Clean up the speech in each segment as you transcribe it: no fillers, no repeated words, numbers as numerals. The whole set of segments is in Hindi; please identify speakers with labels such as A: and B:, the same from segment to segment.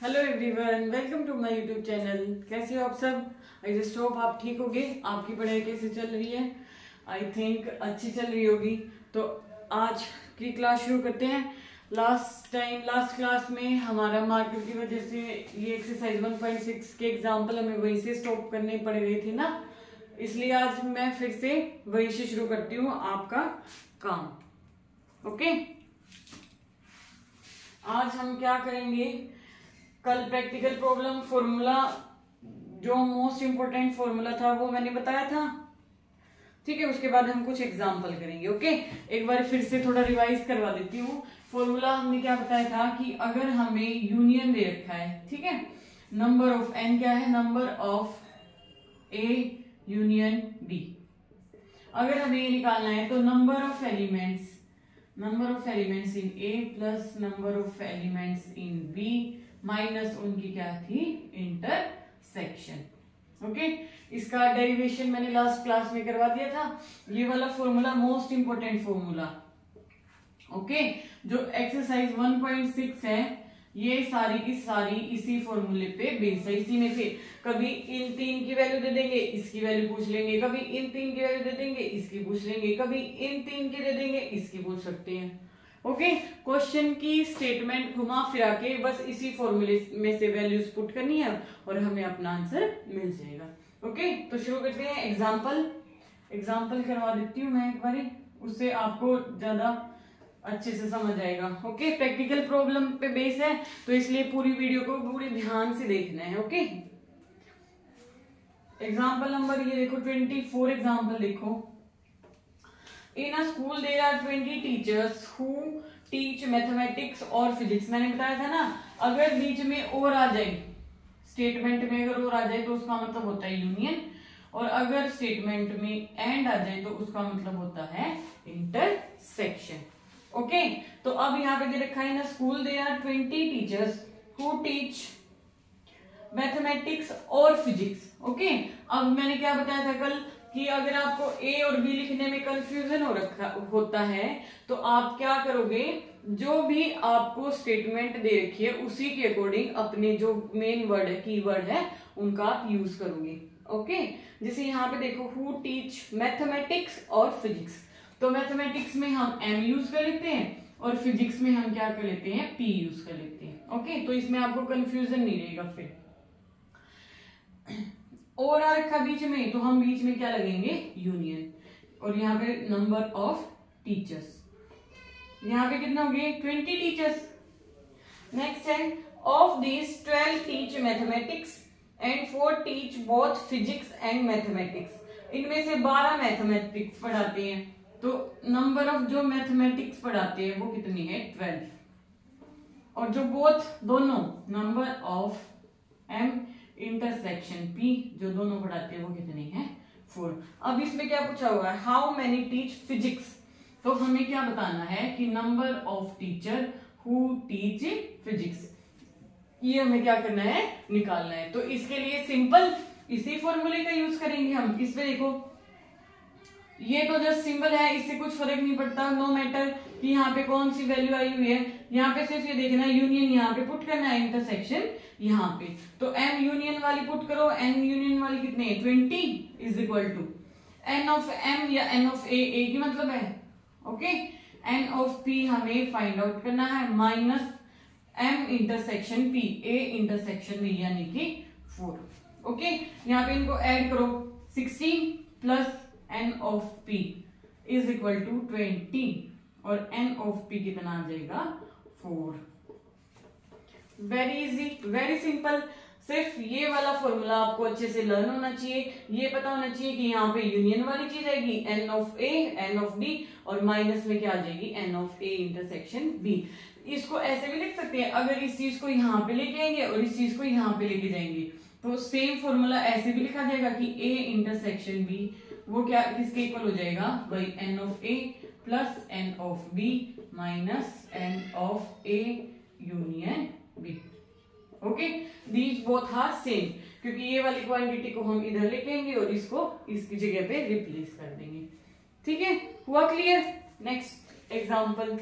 A: Hello everyone, welcome to my YouTube channel. कैसे हो आप सब? आई जस्ट होप आप ठीक होगे। आपकी पढ़ाई कैसे चल रही है? आई थिंक अच्छी चल रही होगी। तो आज की क्लास शुरू करते हैं। लास्ट क्लास में हमारा मार्कर की वजह से ये एक्सरसाइज 1.6 के एग्जाम्पल हमें वहीं से स्टॉप करने पड़ गए थे ना, इसलिए आज मैं फिर से वहीं से शुरू करती हूँ आपका काम। ओके, आज हम क्या करेंगे? कल प्रैक्टिकल प्रॉब्लम फॉर्मूला, जो मोस्ट इंपोर्टेंट फॉर्मूला था वो मैंने बताया था, ठीक है। उसके बाद हम कुछ एग्जाम्पल करेंगे। ओके, एक बार फिर से थोड़ा रिवाइज करवा देती हूँ। फॉर्मूला हमने क्या बताया था कि अगर हमें यूनियन दे रखा है, ठीक है, नंबर ऑफ एन क्या है? Number of A union B. अगर हमें ये निकालना है तो number of elements in A plus number of elements in B minus उनकी क्या थी? इंटरसेक्शन। ओके, इसका डेरिवेशन मैंने लास्ट क्लास में करवा दिया था। ये वाला formula most important formula. Okay, जो एक्सरसाइज 1.6 है ये सारी की सारी इसी फॉर्मूले पे बेस है। इसी में से कभी इन तीन की वैल्यू दे देंगे, इसकी वैल्यू पूछ लेंगे, कभी इन तीन की वैल्यू दे देंगे, इसकी पूछ लेंगे, कभी इन तीन की दे देंगे, इसकी पूछ सकते हैं। ओके, क्वेश्चन की स्टेटमेंट घुमा फिरा के बस इसी फॉर्मूले में से वैल्यूज पुट करनी है और हमें अपना आंसर मिल जाएगा। ओके, तो शुरू करते हैं। एग्जाम्पल करवा देती हूँ मैं एक बारी, उससे आपको ज्यादा अच्छे से समझ आएगा। ओके, प्रैक्टिकल प्रॉब्लम पे बेस है तो इसलिए पूरी वीडियो को पूरे ध्यान से देखना है। ओके, एग्जाम्पल नंबर ये देखो 24 एग्जाम्पल देखो। In a school there are 20 teachers who teach mathematics और फिजिक्स। मैंने बताया था ना, अगर बीच में और आ जाए, स्टेटमेंट में अगर और आ जाए तो उसका मतलब होता है यूनियन, और अगर स्टेटमेंट में एंड आ जाए तो उसका मतलब होता है इंटरसेक्शन। ओके, तो अब यहाँ पे दे रखा है ना, school there are 20 teachers who teach mathematics और फिजिक्स। ओके, अब मैंने क्या बताया था कल कि अगर आपको ए और बी लिखने में कंफ्यूजन होता है तो आप क्या करोगे? जो भी आपको स्टेटमेंट दे रखी है उसी के अकॉर्डिंग अपने जो मेन वर्ड है, कीवर्ड है, उनका आप यूज करोगे। ओके, जैसे यहाँ पे देखो, हु टीच मैथमेटिक्स और फिजिक्स, तो मैथमेटिक्स में हम एम यूज कर लेते हैं और फिजिक्स में हम क्या कर लेते हैं? पी यूज कर लेते हैं। ओके, तो इसमें आपको कंफ्यूजन नहीं रहेगा। फिर और आ रखा बीच में, तो हम बीच में क्या लगेंगे? यूनियन। और यहाँ पे नंबर ऑफ टीचर्स, यहाँ पे कितना हो गए? 20 टीचर्स। नेक्स्ट है, of this 12 teach mathematics and 4 teach both physics and mathematics. इनमें से 12 मैथमेटिक्स पढ़ाते हैं, तो नंबर ऑफ जो मैथमेटिक्स पढ़ाते हैं वो कितनी है? 12। और जो बोथ दोनों, number of M intersection P, जो दोनों पढ़ाते हैं वो कितनी है? 4। अब इसमें क्या पूछा हुआ है? How many teach physics. तो हमें क्या बताना है कि number of teacher who teach physics, ये हमें क्या करना है? निकालना है। तो इसके लिए सिंपल इसी फॉर्मूले का यूज करेंगे हम। इसमें देखो, ये तो जस्ट सिंबल है, इससे कुछ फर्क नहीं पड़ता, नो मैटर कि यहाँ पे कौन सी वैल्यू आई हुई है। यहाँ पे सिर्फ ये देखना है यूनियन यहाँ पे पुट करना है, इंटरसेक्शन यहाँ पे। तो एम यूनियन वाली पुट करो, एन यूनियन वाली कितने है? 20 is equal to N of M या एन ऑफ ए की मतलब है। ओके, एन ऑफ पी हमें फाइंड आउट करना है, minus M intersection P, A intersection B, यानी कि 4। ओके, यहाँ पे इनको ऐड करो, 16 plus N of P is equal to 20 और एन ऑफ पी कितना आ जाएगा? 4। Very easy, very simple. सिर्फ ये वाला फॉर्मूला आपको अच्छे से लर्न होना चाहिए, ये पता होना चाहिए कि यहाँ पे यूनियन वाली चीज आएगी N of A, N of B, और माइनस में क्या आ जाएगी? N of A intersection B. इसको ऐसे भी लिख सकते हैं, अगर इस चीज को यहाँ पे लेके आएंगे और इस चीज को यहाँ पे लेके जाएंगे तो सेम फॉर्मूला ऐसे भी लिखा जाएगा कि ए इंटरसेक्शन बी वो क्या किसके इक्वल हो जाएगा? भाई N of A plus N of B minus N of A union B. Okay, these both are same, क्योंकि ये वाली क्वांटिटी को हम इधर लेके आएंगे और इसको इसकी जगह पे रिप्लेस कर देंगे। ठीक है, हुआ क्लियर? नेक्स्ट एग्जांपल,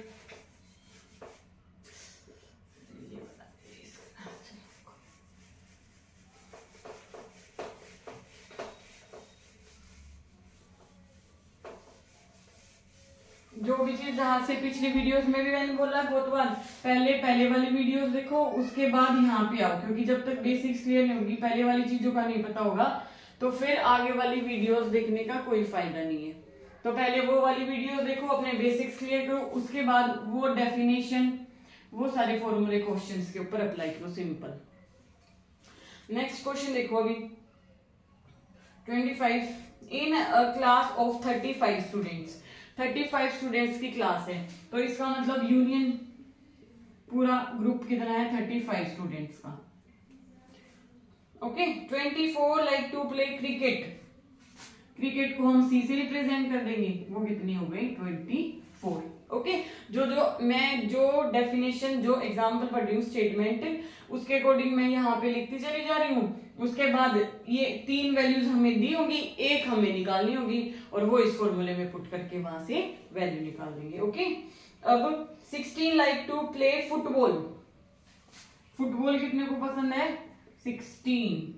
A: जो भी चीज जहां से पिछली वीडियोस में भी मैंने बोला बहुत बार, पहले वाली वीडियोस देखो, उसके बाद यहाँ पे आओ, क्योंकि जब तक बेसिक्स क्लियर नहीं होगी, पहले वाली चीजों का नहीं पता होगा, तो फिर आगे वाली वीडियोस देखने का कोई फायदा नहीं है। तो पहले वो वाली वीडियोस देखो, अपने बेसिक्स क्लियर करो, उसके बाद वो डेफिनेशन, वो सारे फॉर्मूले क्वेश्चंस के ऊपर अप्लाई करो, सिंपल। नेक्स्ट क्वेश्चन देखो अभी 25, in a class of 35 students, 35 students की क्लास है, तो इसका मतलब यूनियन पूरा ग्रुप कितना है, 35 स्टूडेंट्स का। Okay, 24 like to play cricket, cricket को हम सी से रिप्रेजेंट कर देंगे, वो कितनी हो गई 24। ओके, मैं जो डेफिनेशन, जो एग्जाम्पल पढ़ रही हूँ स्टेटमेंट, उसके अकॉर्डिंग मैं यहाँ पे लिखती चली जा रही हूँ। उसके बाद ये 3 वैल्यूज हमें दी होगी, एक हमें निकालनी होगी, और वो इस फॉर्मूले में पुट करके वहां से वैल्यू निकाल देंगे। ओके, अब 16 like to play football, football कितने को पसंद है, 16।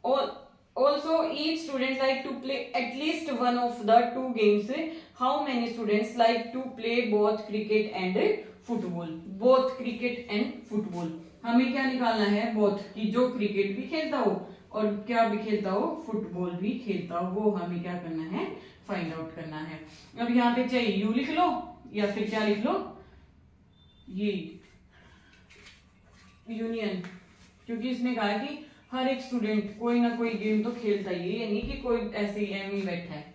A: और also each student like to play at least one of the 2 games, how many students like to play both cricket and football, both cricket and football, हमें क्या निकालना है, both, कि जो क्रिकेट भी खेलता हो और क्या भी खेलता हो, फुटबॉल भी खेलता हो, वो हमें क्या करना है, फाइंड आउट करना है। अब यहाँ पे चाहे यू लिख लो या फिर क्या लिख लो, ये यूनियन, क्योंकि इसने कहा कि हर एक स्टूडेंट कोई ना कोई गेम तो खेलता ही है, यानी कि कोई ऐसे ही एम बैठा है।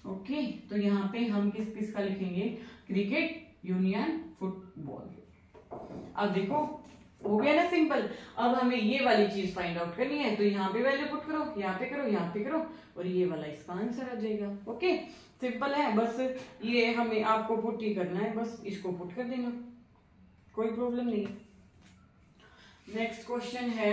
A: ओके, तो यहाँ पे हम किस किस का लिखेंगे, क्रिकेट, यूनियन, फुटबॉल। अब देखो हो गया ना सिंपल। अब हमें ये वाली चीज फाइंड आउट करनी है, तो यहाँ पे वैल्यू पुट करो, यहाँ पे करो, यहाँ पे करो, और ये वाला इसका आंसर आ जाएगा। ओके, सिंपल है, बस ये हमें आपको पुट ही करना है, बस इसको पुट कर देना, कोई प्रॉब्लम नहीं। नेक्स्ट क्वेश्चन है,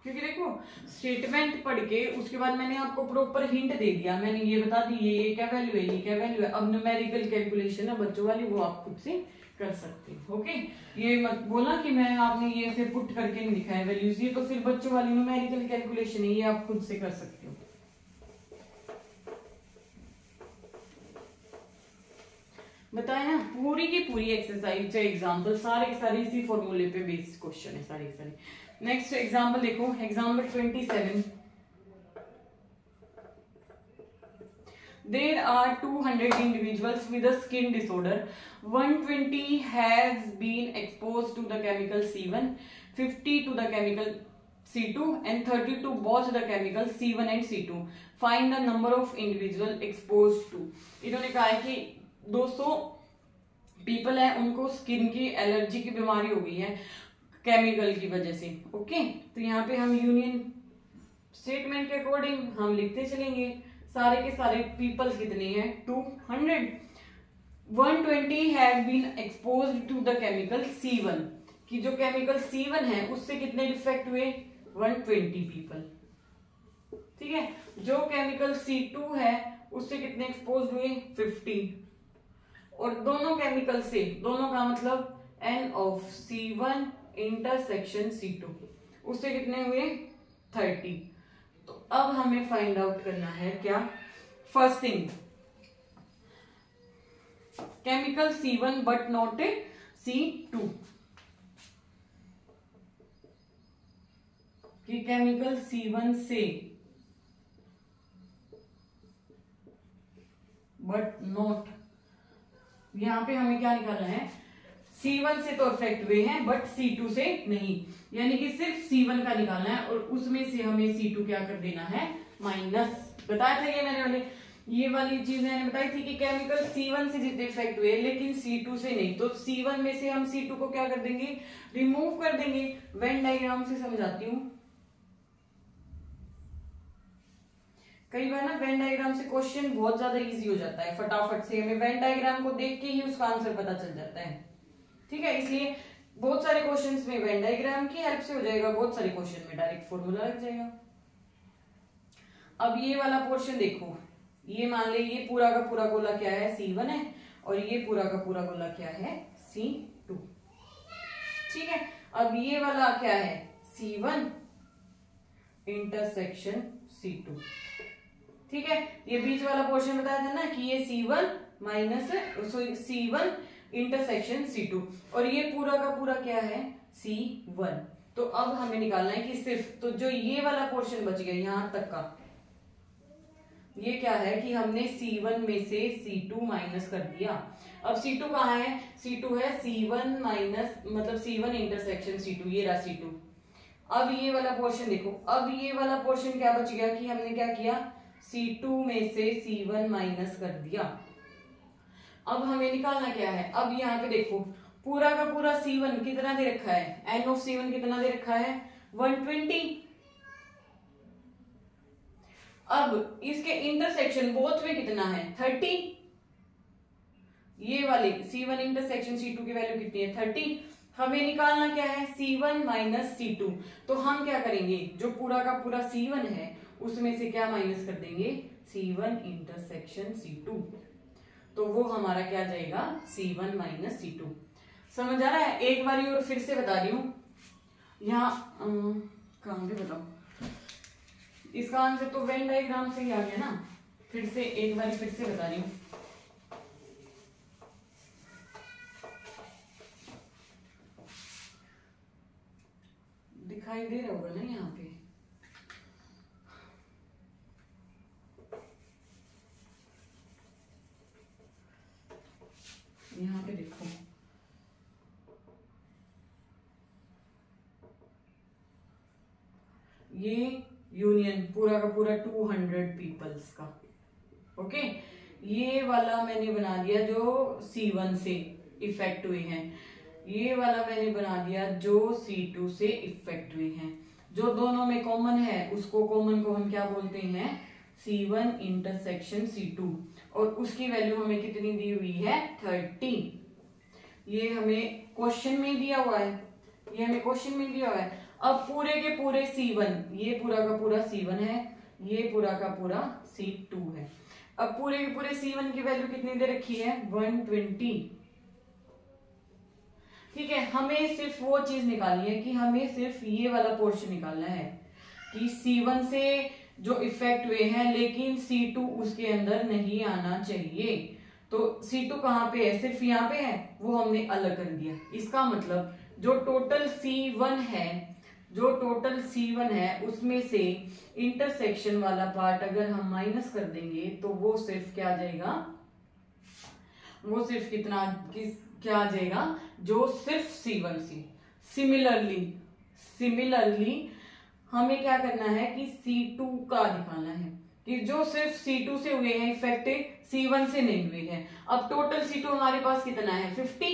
A: क्योंकि देखो स्टेटमेंट पढ़ के उसके बाद मैंने आपको प्रॉपर हिंट दे दिया, मैंने ये बता दी ये क्या वैल्यू है, ये क्या वैल्यू है। अब न्यूमेरिकल कैलकुलेशन है बच्चों वाली, वो आप खुद से कर सकते हो। ओके, ये मत बोला कि मैं आपने ये ऐसे पुट करके नहीं दिखाया वैल्यूज, ये तो फिर बच्चों वाली न्यूमेरिकल कैलकुलेशन है, ये आप खुद से कर सकते हो। बताया ना, पूरी की पूरी एक्सरसाइज, एग्जाम्पल सारे सारे इसी फॉर्मूले पे बेस्ड क्वेश्चन है सारे सारे। नेक्स्ट एग्जाम्पल देखो, example 27, there are 200 individuals with a skin disorder, 120 has been exposed to the chemical C1, 50 to the chemical C2 and 30 to both the chemical C1 and C2, find the number of individual exposed to। इन्होंने कहा है कि 200 पीपल है, उनको स्किन की एलर्जी की बीमारी हो गई है केमिकल की वजह से। ओके, तो यहाँ पे हम यूनियन स्टेटमेंट के अकॉर्डिंग हम लिखते चलेंगे, सारे के सारे पीपल कितने हैं, 200। 120 have been exposed to the chemical C1, कि जो केमिकल C1 है उससे कितने डिफेक्ट हुए, 120 पीपल। ठीक है, जो केमिकल C2 है उससे कितने एक्सपोज हुए, 50। और दोनों केमिकल से, दोनों का मतलब N of C1 intersection C2, उससे कितने हुए, 30। तो अब हमें फाइंड आउट करना है क्या, first thing chemical C1 but not C2, कि केमिकल C1 से बट नॉट, यहां पे हमें क्या निकालना है, C1 से तो अफेक्ट हुए हैं बट C2 से नहीं, यानी कि सिर्फ C1 का निकालना है, और उसमें से हमें C2 क्या कर देना है, माइनस। बताया था ये वाली चीज मैंने बताई थी कि केमिकल C1 से जितने इफेक्ट हुए लेकिन C2 से नहीं, तो C1 में से हम C2 को क्या कर देंगे, रिमूव कर देंगे। वेन डायग्राम से समझाती हूँ, कई बार ना वेन डायग्राम से क्वेश्चन बहुत ज्यादा इजी हो जाता है, फटाफट से हमें वेन डायग्राम को देख के ही उसका आंसर पता चल जाता है। ठीक है, इसलिए बहुत सारे क्वेश्चंस में वेन डायग्राम की हेल्प से हो जाएगा, बहुत सारे क्वेश्चन में डायरेक्ट फॉर्मूला लग जाएगा। अब ये वाला पोर्शन देखो, ये मान ले ये पूरा का पूरा गोला क्या है, C1 है, और ये पूरा का पूरा गोला क्या है, C2। ठीक है, अब ये वाला क्या है, C1 इंटरसेक्शन C2। ठीक है, ये बीच वाला पोर्शन बताया था ना कि ये C1 minus C1 intersection C2, और ये पूरा का पूरा क्या है C1। तो अब हमें निकालना है कि सिर्फ तो जो ये वाला पोर्शन बच गया यहां तक का, ये क्या है कि हमने C1 में से C2 माइनस कर दिया। अब C2 कहाँ है, C2 है C1 माइनस मतलब C1 इंटरसेक्शन C2, ये रहा C2। अब ये वाला पोर्शन देखो, अब ये वाला पोर्शन क्या बच गया कि हमने क्या किया, C2 में से C1 माइनस कर दिया। अब हमें निकालना क्या है, अब यहाँ पे देखो पूरा का पूरा C1 कितना दे रखा है, n ऑफ C1 कितना दे रखा है 120। अब इसके इंटरसेक्शन बोथ में कितना है 30, ये वाले C1 इंटरसेक्शन C2 की वैल्यू कितनी है 30। हमें निकालना क्या है C1 माइनस C2, तो हम क्या करेंगे जो पूरा का पूरा C1 है उसमें से क्या माइनस कर देंगे C1 इंटरसेक्शन C2, तो वो हमारा क्या जाएगा C1 माइनस C2। समझ आ रहा है, एक बार और फिर से बता रही हूं, यहाँ कहां पे बताओ, इसका आंसर तो वेन डायग्राम से ही आ गया ना, फिर से एक बार फिर से बता रही हूँ। दिखाई दे रहा होगा ना यहाँ पे, यहाँ पे देखो ये यूनियन पूरा का पूरा 200 पीपल्स का, ओके। ये वाला मैंने बना दिया जो C1 से इफेक्ट हुए हैं, ये वाला मैंने बना दिया जो C2 से इफेक्ट हुए हैं। जो दोनों में कॉमन है उसको कॉमन को हम क्या बोलते हैं C1 इंटरसेक्शन C2, और उसकी वैल्यू हमें कितनी दी हुई है 30। ये हमें क्वेश्चन में दिया हुआ है, ये हमें क्वेश्चन में दिया हुआ है। अब पूरे के पूरे C1, ये पूरा का पूरा C1 है, ये पूरा का पूरा C2 है। अब पूरे के पूरे C1 की वैल्यू कितनी दे रखी है 120, ठीक है। हमें सिर्फ वो चीज निकालनी है कि हमें सिर्फ ये वाला पोर्शन निकालना है कि C1 से जो इफेक्ट हुए हैं लेकिन C2 उसके अंदर नहीं आना चाहिए। तो C2 कहाँ पे है, सिर्फ यहाँ पे है, वो हमने अलग कर दिया। इसका मतलब जो टोटल C1 है, जो टोटल C1 है उसमें से इंटरसेक्शन वाला पार्ट अगर हम माइनस कर देंगे तो वो सिर्फ क्या आ जाएगा, वो सिर्फ कितना क्या आ जाएगा जो सिर्फ C1 से। सिमिलरली हमें क्या करना है कि C2 का दिखाना है कि जो सिर्फ C2 से हुए हैं इफेक्ट C1 से नहीं हुए हैं। अब टोटल C2 हमारे पास कितना है 50,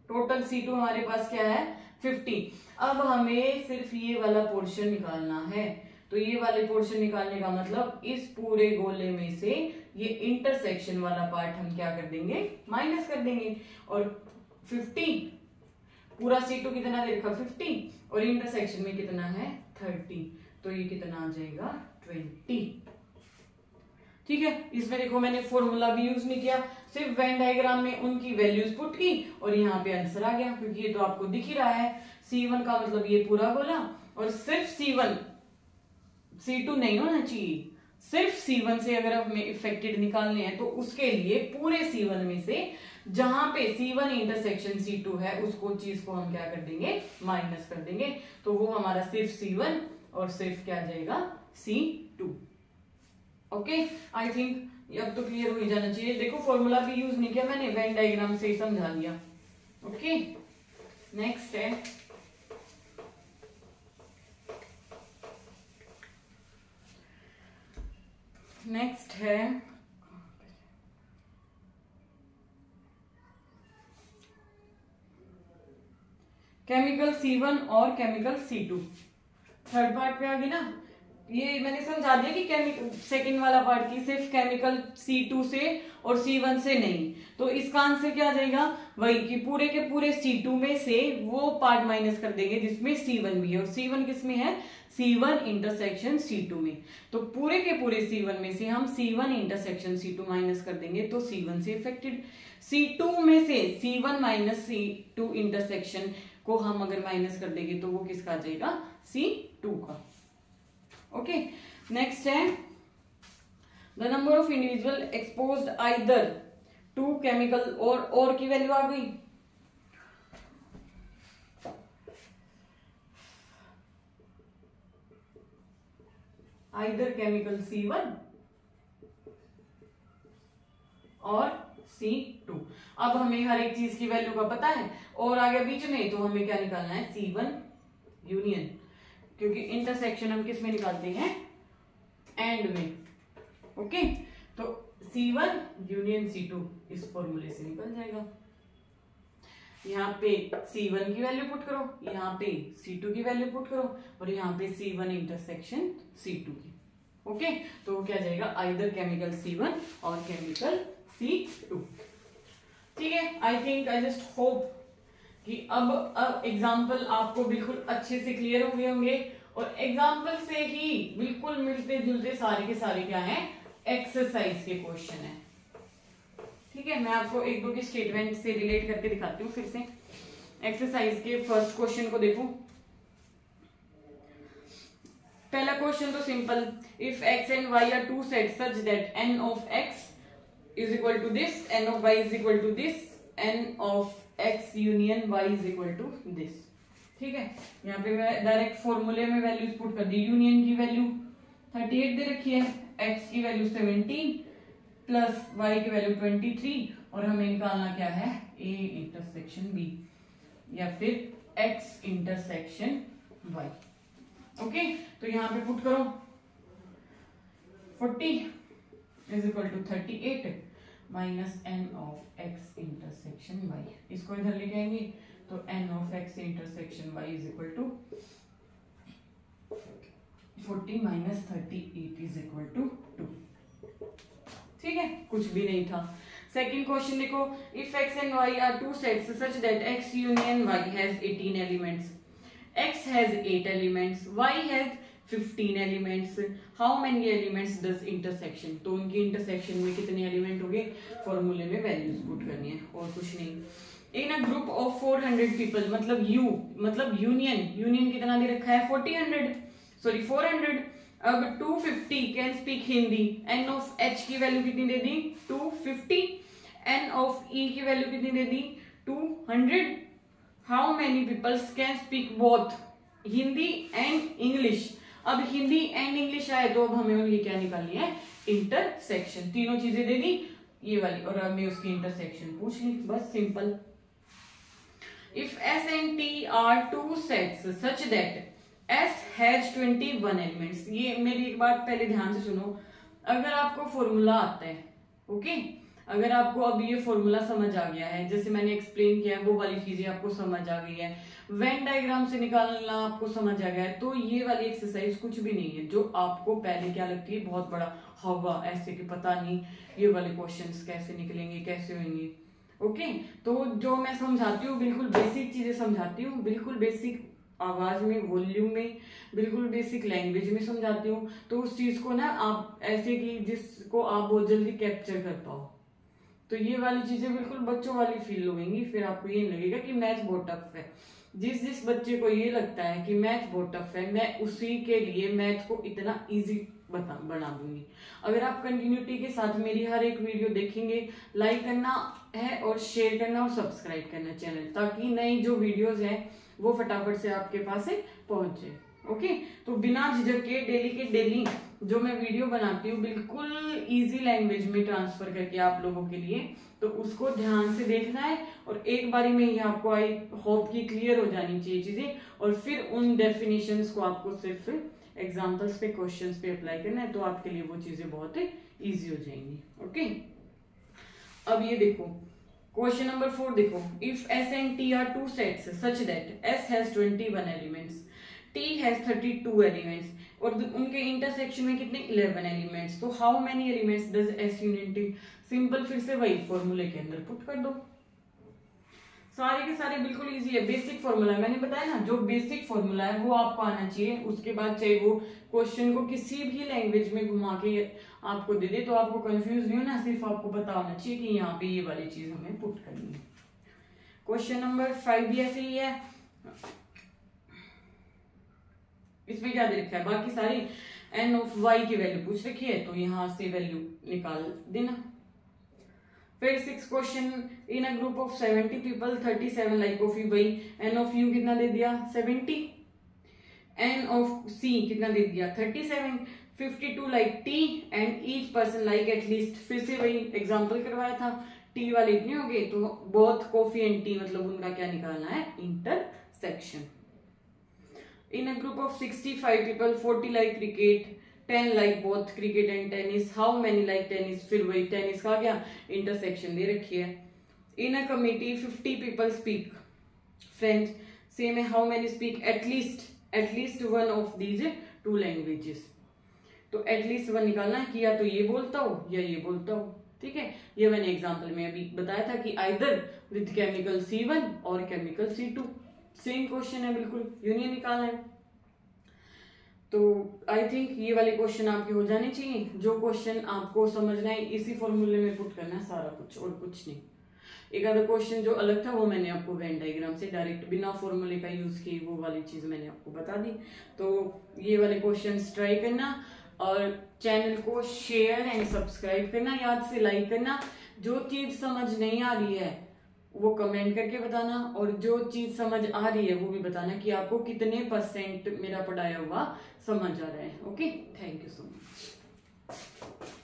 A: टोटल C2 हमारे पास क्या है 50। अब हमें सिर्फ ये वाला पोर्शन निकालना है, तो ये वाले पोर्शन निकालने का मतलब इस पूरे गोले में से ये इंटरसेक्शन वाला पार्ट हम क्या कर देंगे माइनस कर देंगे। और 50 पूरा C2 कितना दे रखा 50 और इंटरसेक्शन में कितना है 30, तो ये कितना आ जाएगा 20, ठीक है। इसमें देखो मैंने फॉर्मूला भी यूज नहीं किया, सिर्फ वेन डायग्राम में उनकी वैल्यूज पुट की और यहाँ पे आंसर आ गया, क्योंकि ये तो आपको दिख ही रहा है C1 का मतलब ये पूरा गोला, और सिर्फ C1 C2 नहीं होना चाहिए, सिर्फ C1 से अगर हमें इफेक्टेड निकालने हैं तो उसके लिए पूरे C1 में से जहां पे C1 इंटरसेक्शन C2 है उसको चीज को हम क्या कर देंगे माइनस कर देंगे, तो वो हमारा सिर्फ C1 और सिर्फ क्या जाएगा C2। ओके, आई थिंक अब तो क्लियर हो ही जाना चाहिए। देखो फॉर्मूला भी यूज नहीं किया मैंने, वेन डायग्राम से ही समझा दिया। ओके, नेक्स्ट है केमिकल C1 और केमिकल C2। थर्ड पार्ट पे आ गई ना, ये मैंने समझा दिया कि केमिकल सेकंड वाला पार्ट की सिर्फ केमिकल C2 से और C1 से नहीं, तो इसका आंसर क्या आ जाएगा वही कि पूरे के पूरे C2 में से वो पार्ट माइनस कर देंगे जिसमें C1 भी है, और C1 किस में है C1 इंटरसेक्शन C2 में, तो पूरे के पूरे C1 में से हम C1 इंटरसेक्शन C2 माइनस कर देंगे तो C1 से इफेक्टेड। C2 में से C1 माइनस C2 इंटरसेक्शन को हम अगर माइनस कर देंगे तो वो किसका आ जाएगा C2 का। ओके, नेक्स्ट है the number of individual exposed either to chemical और की वैल्यू आ गई, आइदर केमिकल C1 और C2। अब हमें हर एक चीज की वैल्यू का पता है और आ गया बीच में, तो हमें क्या निकालना है, C1 यूनियन, क्योंकि इंटरसेक्शन हम किस में निकालते हैं, एंड में। ओके, तो C1 यूनियन C2 इस फॉर्मूले से निकल जाएगा। यहाँ पे C1 की वैल्यू पुट करो, यहाँ पे C2 की वैल्यू पुट करो और यहाँ पे C1 इंटरसेक्शन C2 की। ओके, तो क्या जाएगा, आइदर केमिकल C1 और केमिकल C2। ठीक है, I think, I just hope कि अब एग्जाम्पल आपको बिल्कुल अच्छे से क्लियर हो गए होंगे और एग्जाम्पल से ही बिल्कुल मिलते जुलते सारे के सारे क्या है, एक्सरसाइज के क्वेश्चन है। ठीक है, मैं आपको एक दो के स्टेटमेंट से रिलेट करके दिखाती हूँ फिर से। एक्सरसाइज के फर्स्ट क्वेश्चन को देखो। पहला क्वेश्चन तो simple, if x and y are two set such that n of x is equal to this, n of y is equal to this, n of x union y is equal to this. ठीक है, यहाँ पे मैं डायरेक्ट फॉर्मूले में वैल्यूज पुट कर दी। यूनियन की वैल्यू 38 दे रखी है, x की वैल्यू 17 प्लस y की वैल्यू 23 और हमें निकालना क्या है, a इंटरसेक्शन b या फिर x इंटरसेक्शन y। ओके, तो यहाँ पे पुट करो 40 is equal to 38 minus n of x intersection y। इसको इधर ले जाएंगे तो n of x intersection y is equal to 40 minus 38 is equal to 2। ठीक है, कुछ भी नहीं था। सेकंड क्वेश्चन देखो, if x and y are two sets such that x union y has 18 elements, x has 8 elements, y has 15 elements, how many elements does intersection? तो उनकी इंटरसेक्शन में कितने एलिमेंट होंगे, फॉर्मूले में वैल्यूज पुट करनी है और कुछ नहीं। इन अ ग्रुप ऑफ 400 पीपल, मतलब मतलब यूनियन कितना दे रखा है, 400। अब 250 can speak Hindi, n of h की वैल्यू कितनी दे दी, 250, n ऑफ e की वैल्यू कितनी दे दी, 200। How many peoples can speak both Hindi and English. अब हिंदी एंड इंग्लिश आए तो अब हमें उनकी क्या निकालनी है, इंटरसेक्शन। तीनों चीजें दे दी ये वाली और हमें उसकी इंटरसेक्शन पूछ ली, बस simple. If s and t are two sets such that s has 21 elements, ये मेरी एक बात पहले ध्यान से सुनो, अगर आपको फॉर्मूला आता है, ओके, अगर आपको अब ये फॉर्मूला समझ आ गया है, जैसे मैंने एक्सप्लेन किया है वो वाली चीजें आपको समझ आ गई है, वेन डायग्राम से निकालना आपको समझ आ गया है, तो ये वाली एक्सरसाइज कुछ भी नहीं है जो आपको पहले क्या लगती है, बहुत बड़ा हवा ऐसे कि पता नहीं ये वाले क्वेश्चंस कैसे निकलेंगे, कैसे होंगे। ओके, तो जो मैं समझाती हूँ बिल्कुल बेसिक चीजें समझाती हूँ, बिल्कुल बेसिक आवाज में, वॉल्यूम में, बिल्कुल बेसिक लैंग्वेज में समझाती हूँ, तो उस चीज को ना आप ऐसे कि जिसको आप बहुत जल्दी कैप्चर कर पाओ। तो ये वाली चीजें बिल्कुल बच्चों वाली फील होंगी, फिर आपको ये लगेगा कि मैथ बहुत टफ है। जिस बच्चे को ये लगता है कि मैथ बहुत टफ है, मैं उसी के लिए मैथ को इतना इजी बना दूंगी। अगर आप कंटिन्यूटी के साथ मेरी हर एक वीडियो देखेंगे, लाइक करना है और शेयर करना और सब्सक्राइब करना चैनल, ताकि नई जो वीडियोस हैं वो फटाफट से आपके पास से पहुंचे। ओके, तो बिना झिझक के डेली जो मैं वीडियो बनाती हूँ बिल्कुल इजी लैंग्वेज में ट्रांसफर करके आप लोगों के लिए, तो उसको ध्यान से देखना है और एक बारी में ही आपको आई होप की क्लियर हो जानी चाहिए चीजें, और फिर उन डेफिनेशंस को आपको सिर्फ एग्जांपल्स पे, क्वेश्चंस पे अप्लाई करना है, तो आपके लिए वो चीजें बहुत इजी हो जाएंगी। ओके, अब ये देखो क्वेश्चन नंबर 4 देखो, if s and t are two sets such that s has 21 elements, t has 32 elements और उनके इंटरसेक्शन में कितने 11 एलिमेंट्स, तो how many elements does s union t। Simple, फिर से वही फॉर्मूले के अंदर पुट कर दो, सारे के सारे बिल्कुल इजी है, बेसिक फॉर्मूला है। मैंने बताया ना, जो बेसिक फॉर्मूला है वो आपको आना चाहिए, उसके बाद चाहे वो क्वेश्चन को किसी भी लैंग्वेज में घुमा के आपको दे दे तो आपको कंफ्यूज नहीं होना, सिर्फ आपको पता होना चाहिए कि यहाँ पे ये वाली चीज हमें पुट करनी है। क्वेश्चन नंबर 5 भी ऐसे ही है, इसमें क्या दे रखा है, बाकी सारी एन ऑफ वाई की वैल्यू पूछ रखी है तो यहाँ से वैल्यू निकाल देना। फिर 6 question, in a group of 70 people 37 like coffee, वही एन ऑफ यू कितना दे दिया 70, एन ऑफ सी कितना दे दिया 37, 52 like T and each person like at least, फिर से वही एग्जांपल करवाया था, टी वाले इतने हो गए तो बोथ कॉफी एंड टी मतलब उनका क्या निकालना है intersection. In a group of 65 people 40 like cricket, 10 like both cricket and tennis, how many like tennis, फिर वही टेनिस का क्या इंटरसेक्शन दे रखी है। In a committee 50 people speak French, same है how many speak at least one of these 2 languages, तो एटलीस्ट वन निकालना है कि या तो ये बोलता हो या ये बोलता हो, ठीक है। ये मैंने एग्जांपल में अभी बताया था कि आइदर विद केमिकल C1 और केमिकल C2, सेम क्वेश्चन है बिल्कुल, यूनियन निकालना है। तो आई थिंक ये वाले क्वेश्चन आपके हो जाने चाहिए। जो क्वेश्चन आपको समझना है इसी फॉर्मूले में पुट करना है सारा कुछ और कुछ नहीं। एक आधा क्वेश्चन जो अलग था वो मैंने आपको वेन डायग्राम से डायरेक्ट बिना फॉर्मूले का यूज किए वो वाली चीज मैंने आपको बता दी। तो ये वाले क्वेश्चंस ट्राई करना और चैनल को शेयर एंड सब्सक्राइब करना, याद से लाइक करना। जो चीज समझ नहीं आ रही है वो कमेंट करके बताना और जो चीज समझ आ रही है वो भी बताना कि आपको कितने % मेरा पढ़ाया हुआ समझ आ रहा है। Okay, thank you so much.